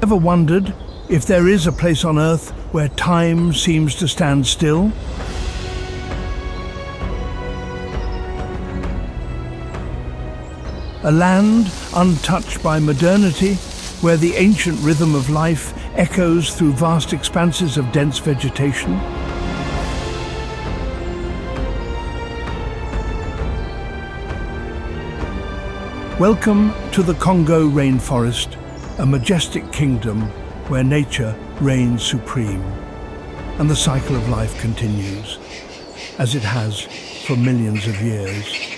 Ever wondered if there is a place on Earth where time seems to stand still? A land untouched by modernity, where the ancient rhythm of life echoes through vast expanses of dense vegetation? Welcome to the Congo Rainforest, a majestic kingdom where nature reigns supreme, and the cycle of life continues, as it has for millions of years.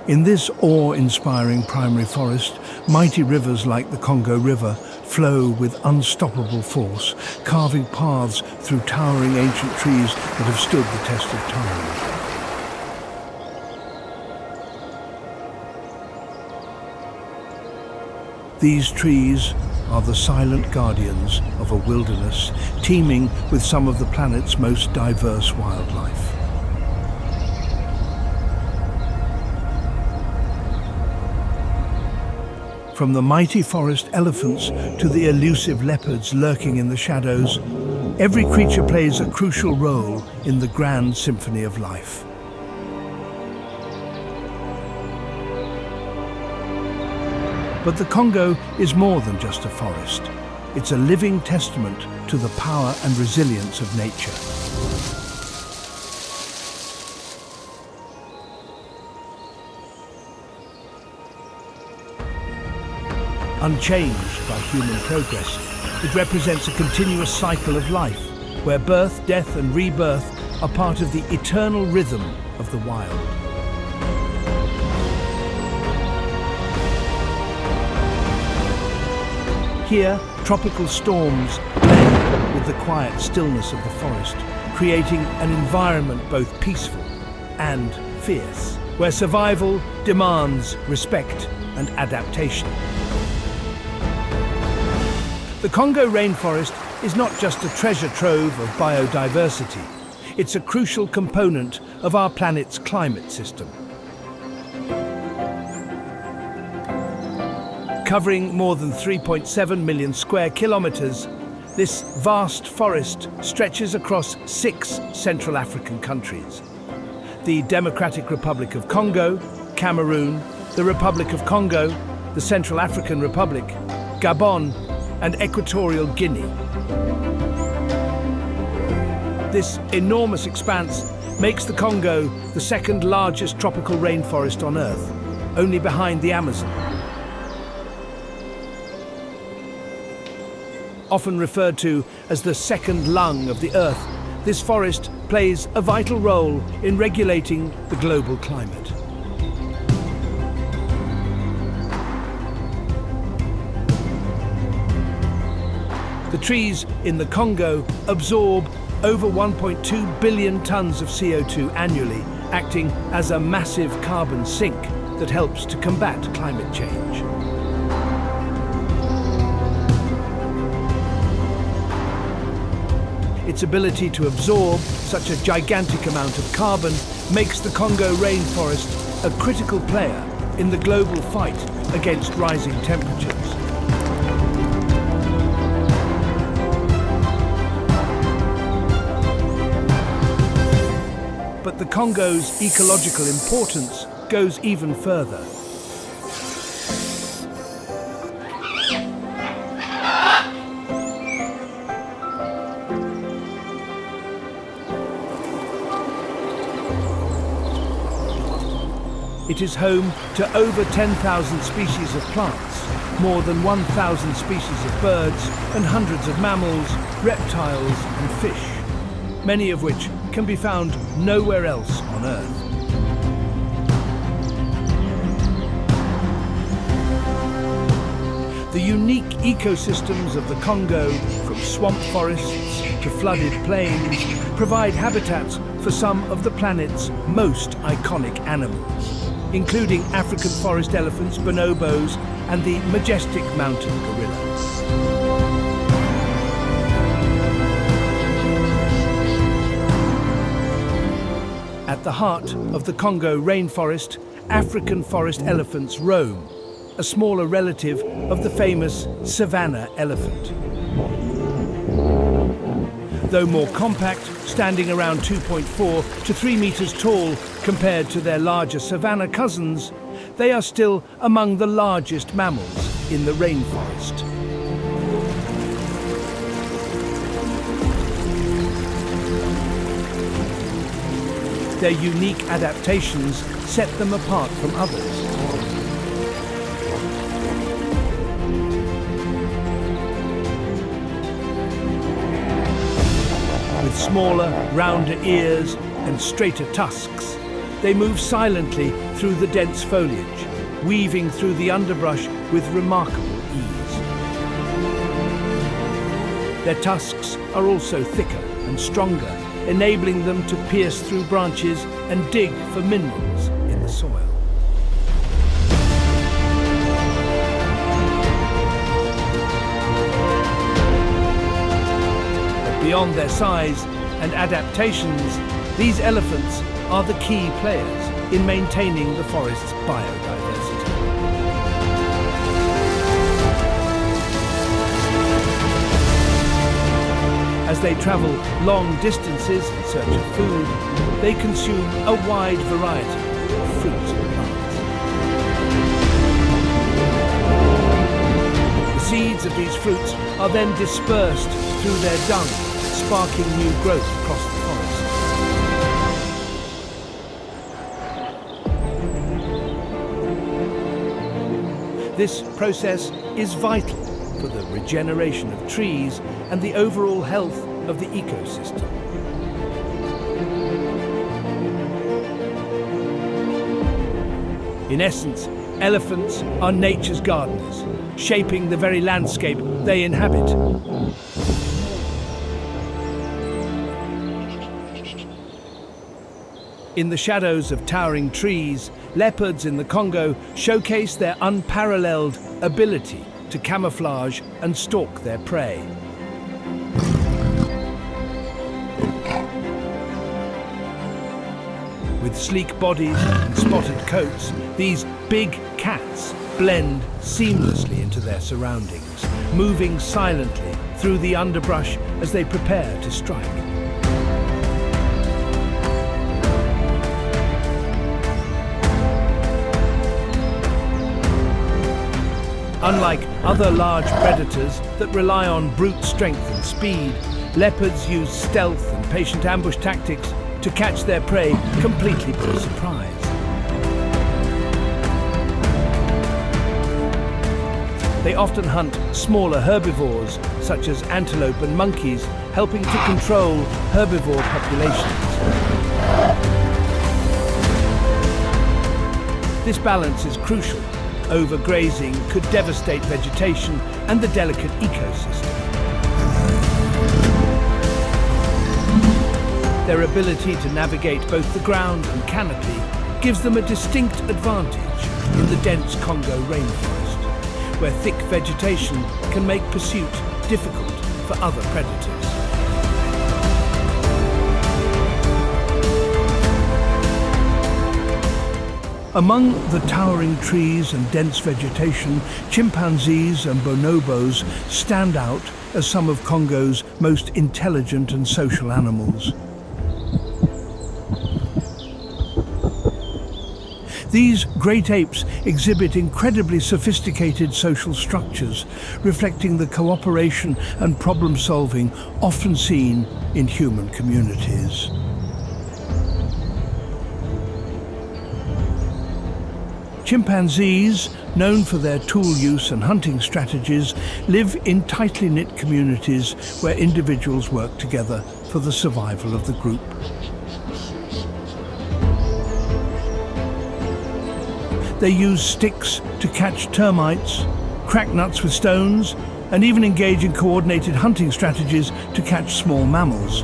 In this awe-inspiring primary forest, mighty rivers like the Congo River flow with unstoppable force, carving paths through towering ancient trees that have stood the test of time. These trees are the silent guardians of a wilderness teeming with some of the planet's most diverse wildlife. From the mighty forest elephants to the elusive leopards lurking in the shadows, every creature plays a crucial role in the grand symphony of life. But the Congo is more than just a forest. It's a living testament to the power and resilience of nature. Unchanged by human progress, it represents a continuous cycle of life, where birth, death and rebirth are part of the eternal rhythm of the wild. Here, tropical storms blend with the quiet stillness of the forest, creating an environment both peaceful and fierce, where survival demands respect and adaptation. The Congo rainforest is not just a treasure trove of biodiversity. It's a crucial component of our planet's climate system. Covering more than 3.7 million square kilometers, this vast forest stretches across 6 Central African countries: the Democratic Republic of Congo, Cameroon, the Republic of Congo, the Central African Republic, Gabon, and Equatorial Guinea. This enormous expanse makes the Congo the second largest tropical rainforest on Earth, only behind the Amazon. Often referred to as the second lung of the Earth, this forest plays a vital role in regulating the global climate. The trees in the Congo absorb over 1.2 billion tons of CO2 annually, acting as a massive carbon sink that helps to combat climate change. Its ability to absorb such a gigantic amount of carbon makes the Congo rainforest a critical player in the global fight against rising temperatures. But the Congo's ecological importance goes even further. It is home to over 10,000 species of plants, more than 1,000 species of birds, and hundreds of mammals, reptiles and fish, many of which can be found nowhere else on Earth. The unique ecosystems of the Congo, from swamp forests to flooded plains, provide habitats for some of the planet's most iconic animals, including African forest elephants, bonobos, and the majestic mountain gorilla. At the heart of the Congo rainforest, African forest elephants roam, a smaller relative of the famous savanna elephant. Though more compact, standing around 2.4 to 3 meters tall compared to their larger savanna cousins, they are still among the largest mammals in the rainforest. Their unique adaptations set them apart from others. With smaller, rounder ears and straighter tusks, they move silently through the dense foliage, weaving through the underbrush with remarkable ease. Their tusks are also thicker and stronger, enabling them to pierce through branches and dig for minerals in the soil. Beyond their size and adaptations, these elephants are the key players in maintaining the forest's biodiversity. As they travel long distances in search of food, they consume a wide variety of fruits and plants. The seeds of these fruits are then dispersed through their dung, sparking new growth across the forest. This process is vital for the regeneration of trees and the overall health of the ecosystem. In essence, elephants are nature's gardeners, shaping the very landscape they inhabit. In the shadows of towering trees, leopards in the Congo showcase their unparalleled ability to camouflage and stalk their prey. With sleek bodies and spotted coats, these big cats blend seamlessly into their surroundings, moving silently through the underbrush as they prepare to strike. Unlike other large predators that rely on brute strength and speed, leopards use stealth and patient ambush tactics to catch their prey completely by surprise. They often hunt smaller herbivores, such as antelope and monkeys, helping to control herbivore populations. This balance is crucial. Overgrazing could devastate vegetation and the delicate ecosystem. Their ability to navigate both the ground and canopy gives them a distinct advantage in the dense Congo rainforest, where thick vegetation can make pursuit difficult for other predators. Among the towering trees and dense vegetation, chimpanzees and bonobos stand out as some of Congo's most intelligent and social animals. These great apes exhibit incredibly sophisticated social structures, reflecting the cooperation and problem-solving often seen in human communities. Chimpanzees, known for their tool use and hunting strategies, live in tightly knit communities where individuals work together for the survival of the group. They use sticks to catch termites, crack nuts with stones, and even engage in coordinated hunting strategies to catch small mammals.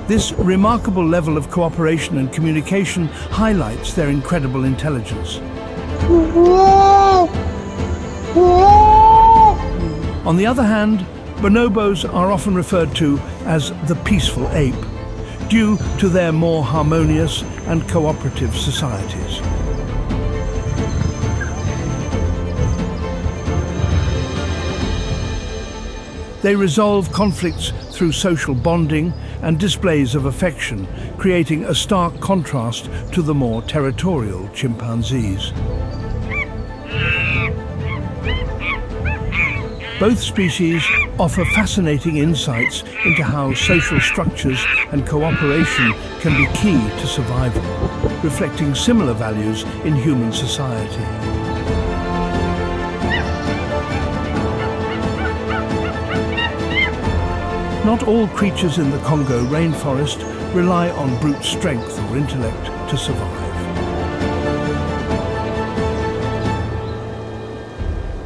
This remarkable level of cooperation and communication highlights their incredible intelligence. On the other hand, Bonobos are often referred to as the peaceful ape, due to their more harmonious and cooperative societies. They resolve conflicts through social bonding and displays of affection, creating a stark contrast to the more territorial chimpanzees. Both species offer fascinating insights into how social structures and cooperation can be key to survival, reflecting similar values in human society. Not all creatures in the Congo rainforest rely on brute strength or intellect to survive.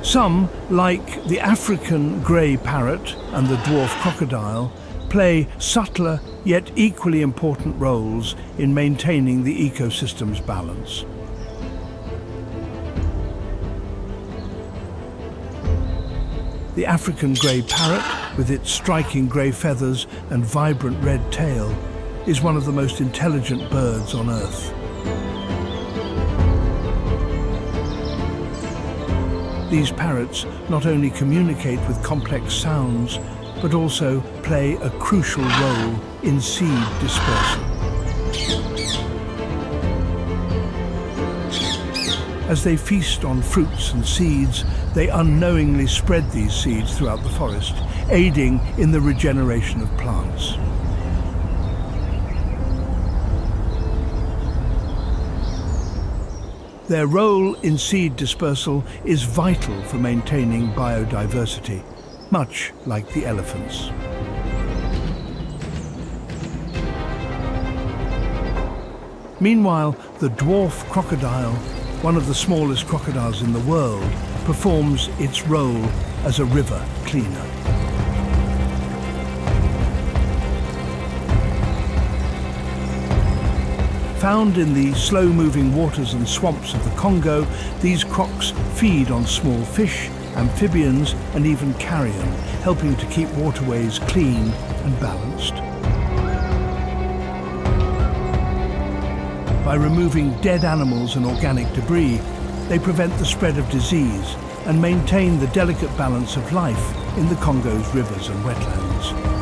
Some, like the African grey parrot and the dwarf crocodile, play subtler yet equally important roles in maintaining the ecosystem's balance. The African grey parrot, with its striking grey feathers and vibrant red tail, is one of the most intelligent birds on Earth. These parrots not only communicate with complex sounds, but also play a crucial role in seed dispersal. As they feast on fruits and seeds, they unknowingly spread these seeds throughout the forest, aiding in the regeneration of plants. Their role in seed dispersal is vital for maintaining biodiversity, much like the elephants. Meanwhile, the dwarf crocodile, one of the smallest crocodiles in the world, performs its role as a river cleaner. Found in the slow-moving waters and swamps of the Congo, these crocs feed on small fish, amphibians, and even carrion, helping to keep waterways clean and balanced. By removing dead animals and organic debris, they prevent the spread of disease and maintain the delicate balance of life in the Congo's rivers and wetlands.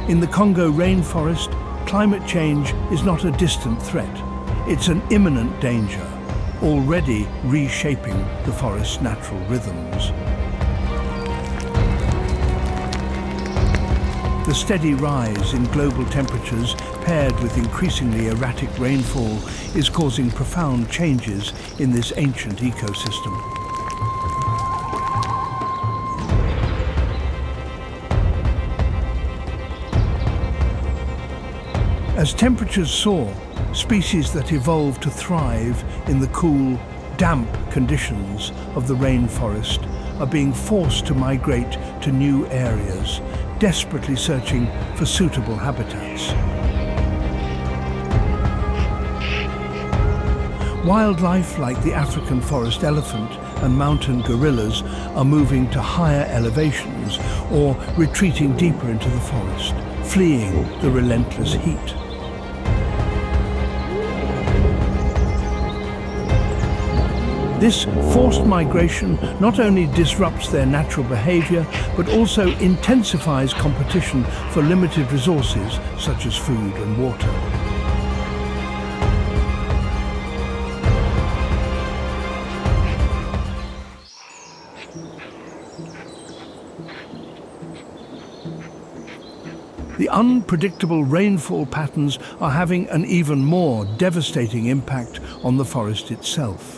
In the Congo rainforest, climate change is not a distant threat. It's an imminent danger, already reshaping the forest's natural rhythms. The steady rise in global temperatures, paired with increasingly erratic rainfall, is causing profound changes in this ancient ecosystem. As temperatures soar, species that evolved to thrive in the cool, damp conditions of the rainforest are being forced to migrate to new areas, desperately searching for suitable habitats. Wildlife like the African forest elephant and mountain gorillas are moving to higher elevations or retreating deeper into the forest, fleeing the relentless heat. This forced migration not only disrupts their natural behavior, but also intensifies competition for limited resources such as food and water. The unpredictable rainfall patterns are having an even more devastating impact on the forest itself.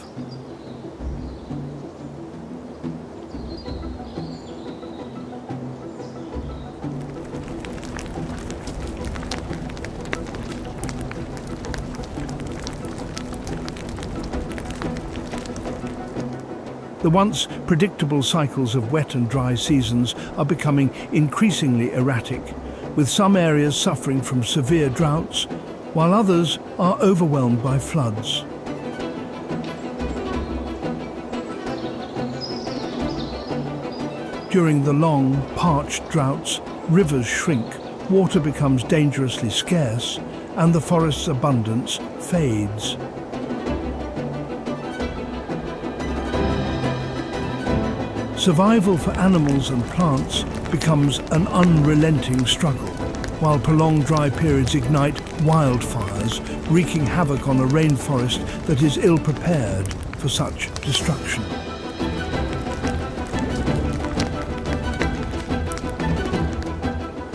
The once predictable cycles of wet and dry seasons are becoming increasingly erratic, with some areas suffering from severe droughts, while others are overwhelmed by floods. During the long, parched droughts, rivers shrink, water becomes dangerously scarce, and the forest's abundance fades. Survival for animals and plants becomes an unrelenting struggle, while prolonged dry periods ignite wildfires, wreaking havoc on a rainforest that is ill-prepared for such destruction.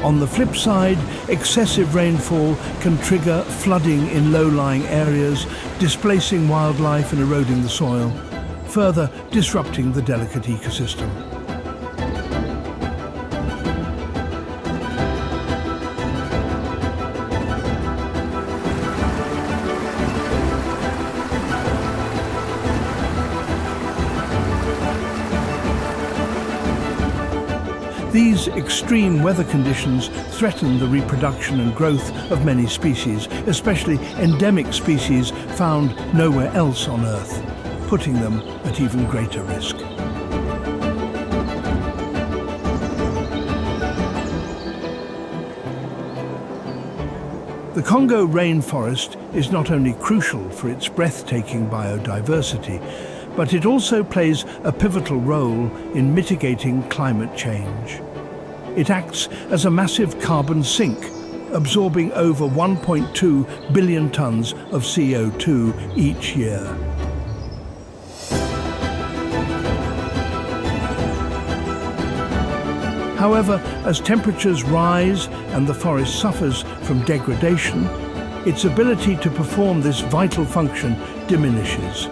On the flip side, excessive rainfall can trigger flooding in low-lying areas, displacing wildlife and eroding the soil, further disrupting the delicate ecosystem. These extreme weather conditions threaten the reproduction and growth of many species, especially endemic species found nowhere else on Earth, putting them at even greater risk. The Congo rainforest is not only crucial for its breathtaking biodiversity, but it also plays a pivotal role in mitigating climate change. It acts as a massive carbon sink, absorbing over 1.2 billion tons of CO2 each year. However, as temperatures rise and the forest suffers from degradation, its ability to perform this vital function diminishes,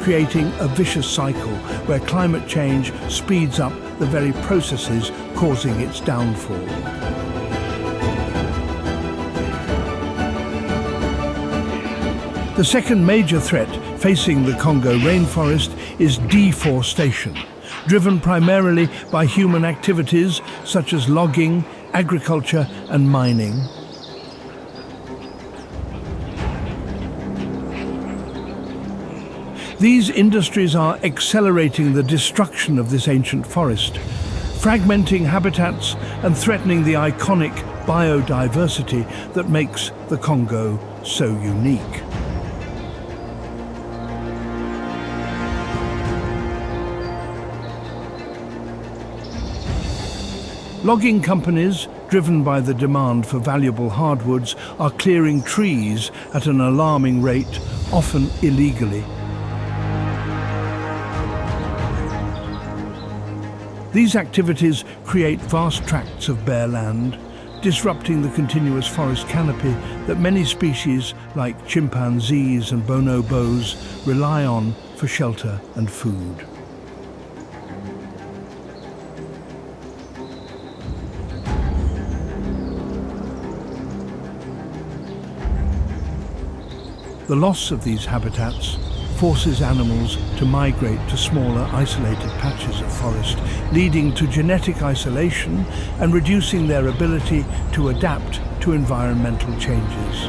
creating a vicious cycle where climate change speeds up the very processes causing its downfall. The second major threat facing the Congo rainforest is deforestation, driven primarily by human activities such as logging, agriculture and mining. These industries are accelerating the destruction of this ancient forest, fragmenting habitats and threatening the iconic biodiversity that makes the Congo so unique. Logging companies, driven by the demand for valuable hardwoods, are clearing trees at an alarming rate, often illegally. These activities create vast tracts of bare land, disrupting the continuous forest canopy that many species like chimpanzees and bonobos rely on for shelter and food. The loss of these habitats forces animals to migrate to smaller, isolated patches of forest, leading to genetic isolation and reducing their ability to adapt to environmental changes.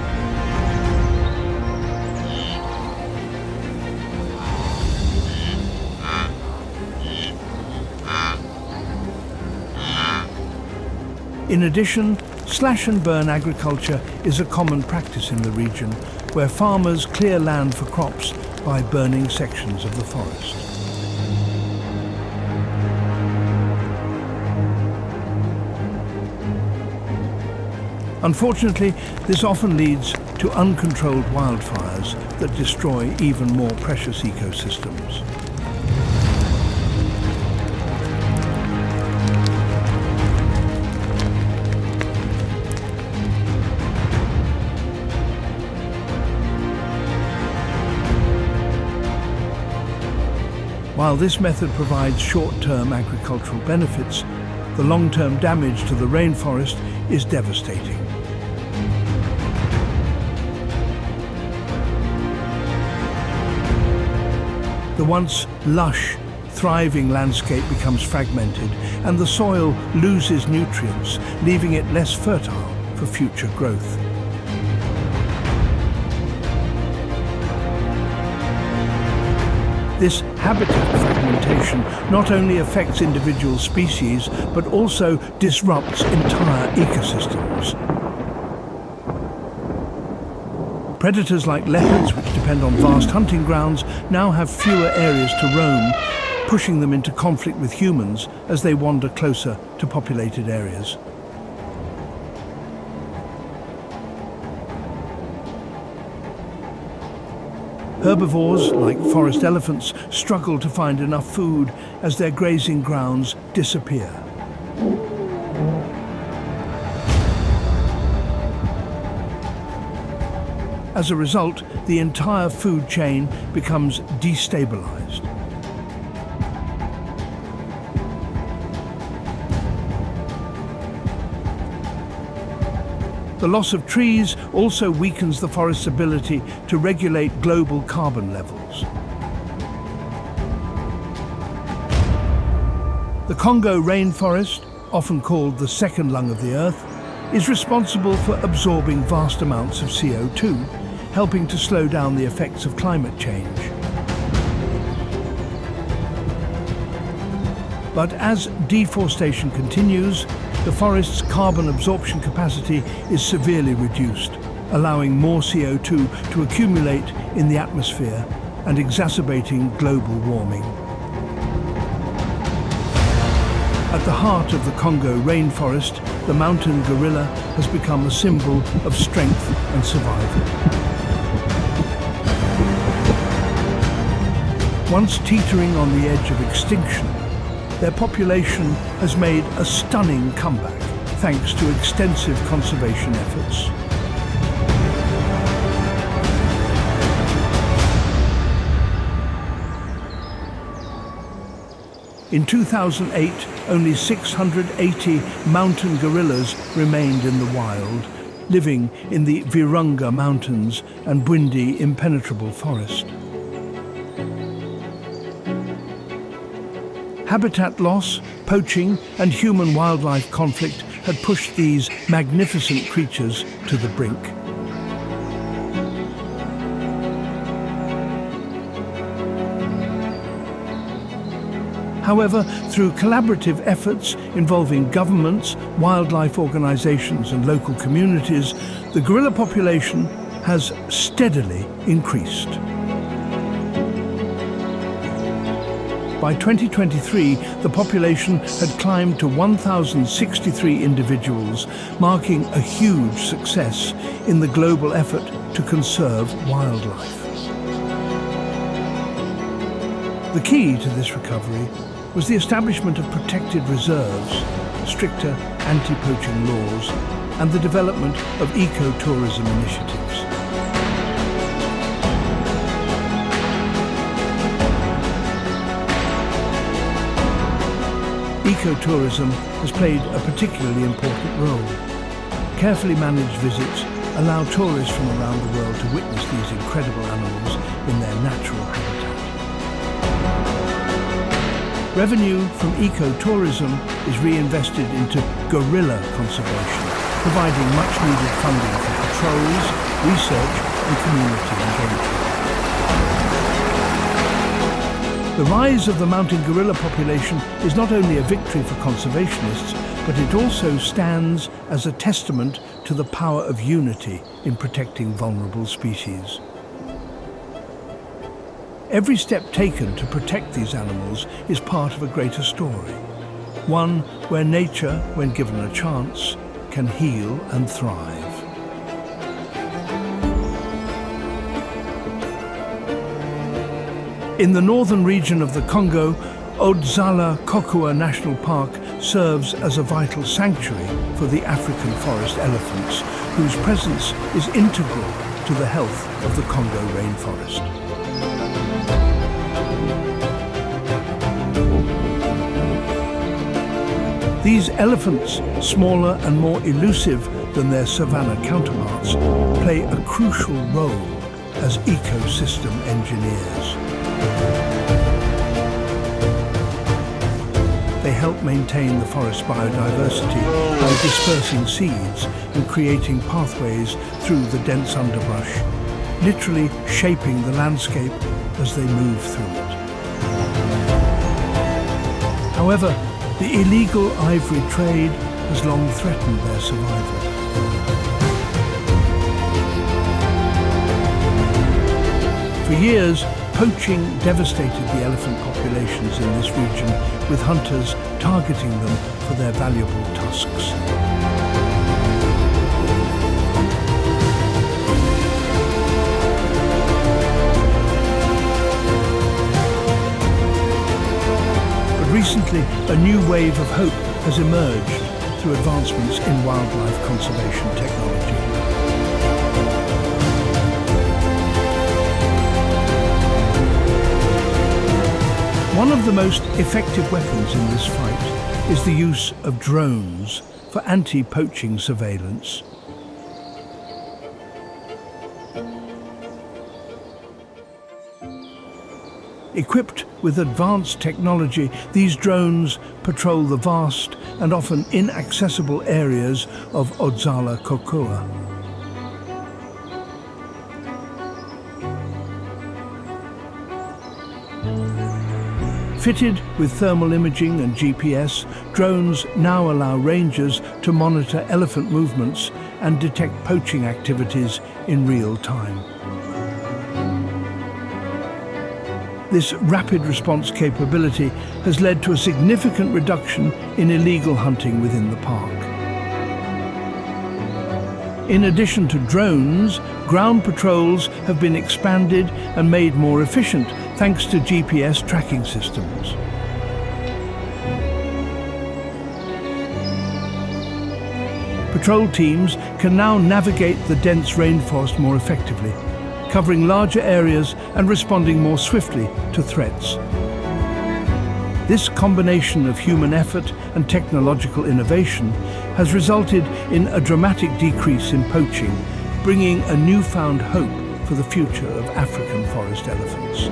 In addition, slash-and-burn agriculture is a common practice in the region, where farmers clear land for crops by burning sections of the forest. Unfortunately, this often leads to uncontrolled wildfires that destroy even more precious ecosystems. While this method provides short-term agricultural benefits, the long-term damage to the rainforest is devastating. The once lush, thriving landscape becomes fragmented, and the soil loses nutrients, leaving it less fertile for future growth. This habitat fragmentation not only affects individual species, but also disrupts entire ecosystems. Predators like leopards, which depend on vast hunting grounds, now have fewer areas to roam, pushing them into conflict with humans as they wander closer to populated areas. Herbivores, like forest elephants, struggle to find enough food as their grazing grounds disappear. As a result, the entire food chain becomes destabilized. The loss of trees also weakens the forest's ability to regulate global carbon levels. The Congo rainforest, often called the second lung of the Earth, is responsible for absorbing vast amounts of CO2, helping to slow down the effects of climate change. But as deforestation continues, the forest's carbon absorption capacity is severely reduced, allowing more CO2 to accumulate in the atmosphere and exacerbating global warming. At the heart of the Congo rainforest, the mountain gorilla has become a symbol of strength and survival. Once teetering on the edge of extinction, their population has made a stunning comeback thanks to extensive conservation efforts. In 2008, only 680 mountain gorillas remained in the wild, living in the Virunga Mountains and Bwindi impenetrable forest. Habitat loss, poaching, and human-wildlife conflict had pushed these magnificent creatures to the brink. However, through collaborative efforts involving governments, wildlife organizations, and local communities, the gorilla population has steadily increased. By 2023, the population had climbed to 1,063 individuals, marking a huge success in the global effort to conserve wildlife. The key to this recovery was the establishment of protected reserves, stricter anti-poaching laws, and the development of ecotourism initiatives. Ecotourism has played a particularly important role. Carefully managed visits allow tourists from around the world to witness these incredible animals in their natural habitat. Revenue from ecotourism is reinvested into gorilla conservation, providing much-needed funding for patrols, research, and community engagement. The rise of the mountain gorilla population is not only a victory for conservationists, but it also stands as a testament to the power of unity in protecting vulnerable species. Every step taken to protect these animals is part of a greater story, one where nature, when given a chance, can heal and thrive. In the northern region of the Congo, Odzala-Kokua National Park serves as a vital sanctuary for the African forest elephants, whose presence is integral to the health of the Congo rainforest. These elephants, smaller and more elusive than their savanna counterparts, play a crucial role as ecosystem engineers. They help maintain the forest's biodiversity by dispersing seeds and creating pathways through the dense underbrush, literally shaping the landscape as they move through it. However, the illegal ivory trade has long threatened their survival. For years, poaching devastated the elephant populations in this region, with hunters targeting them for their valuable tusks. But recently, a new wave of hope has emerged through advancements in wildlife conservation technology. One of the most effective weapons in this fight is the use of drones for anti-poaching surveillance. Equipped with advanced technology, these drones patrol the vast and often inaccessible areas of Odzala-Kokua. Fitted with thermal imaging and GPS, drones now allow rangers to monitor elephant movements and detect poaching activities in real time. This rapid response capability has led to a significant reduction in illegal hunting within the park. In addition to drones, ground patrols have been expanded and made more efficient thanks to GPS tracking systems. Patrol teams can now navigate the dense rainforest more effectively, covering larger areas and responding more swiftly to threats. This combination of human effort and technological innovation has resulted in a dramatic decrease in poaching, bringing a newfound hope for the future of African forest elephants.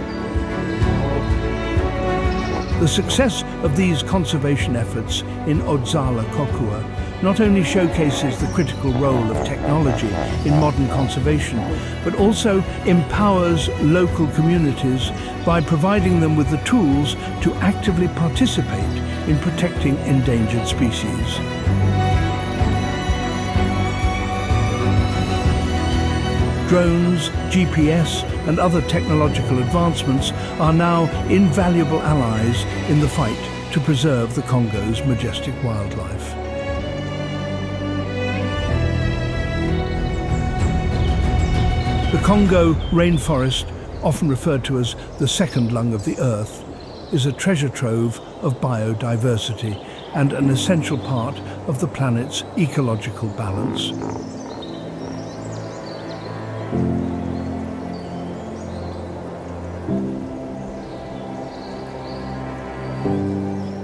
The success of these conservation efforts in Odzala-Kokua not only showcases the critical role of technology in modern conservation, but also empowers local communities by providing them with the tools to actively participate in protecting endangered species. Drones, GPS, and other technological advancements are now invaluable allies in the fight to preserve the Congo's majestic wildlife. The Congo rainforest, often referred to as the second lung of the earth, is a treasure trove of biodiversity and an essential part of the planet's ecological balance.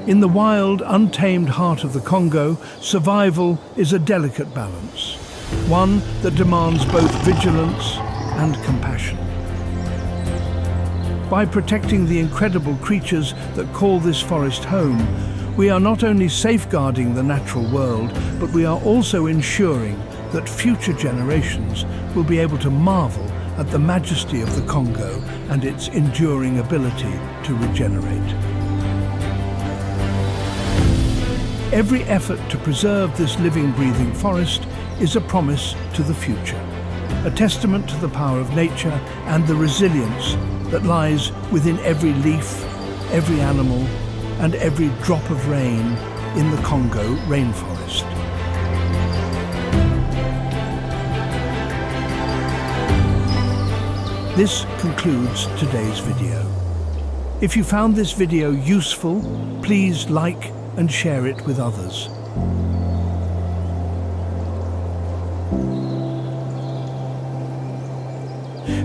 In the wild, untamed heart of the Congo, survival is a delicate balance, one that demands both vigilance and compassion. By protecting the incredible creatures that call this forest home, we are not only safeguarding the natural world, but we are also ensuring that future generations will be able to marvel at the majesty of the Congo and its enduring ability to regenerate. Every effort to preserve this living, breathing forest is a promise to the future, a testament to the power of nature and the resilience that lies within every leaf, every animal, and every drop of rain in the Congo rainforest. This concludes today's video. If you found this video useful, please like and share it with others.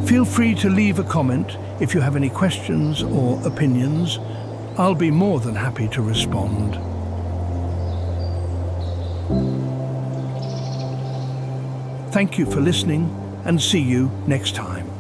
Feel free to leave a comment if you have any questions or opinions. I'll be more than happy to respond. Thank you for listening, and see you next time.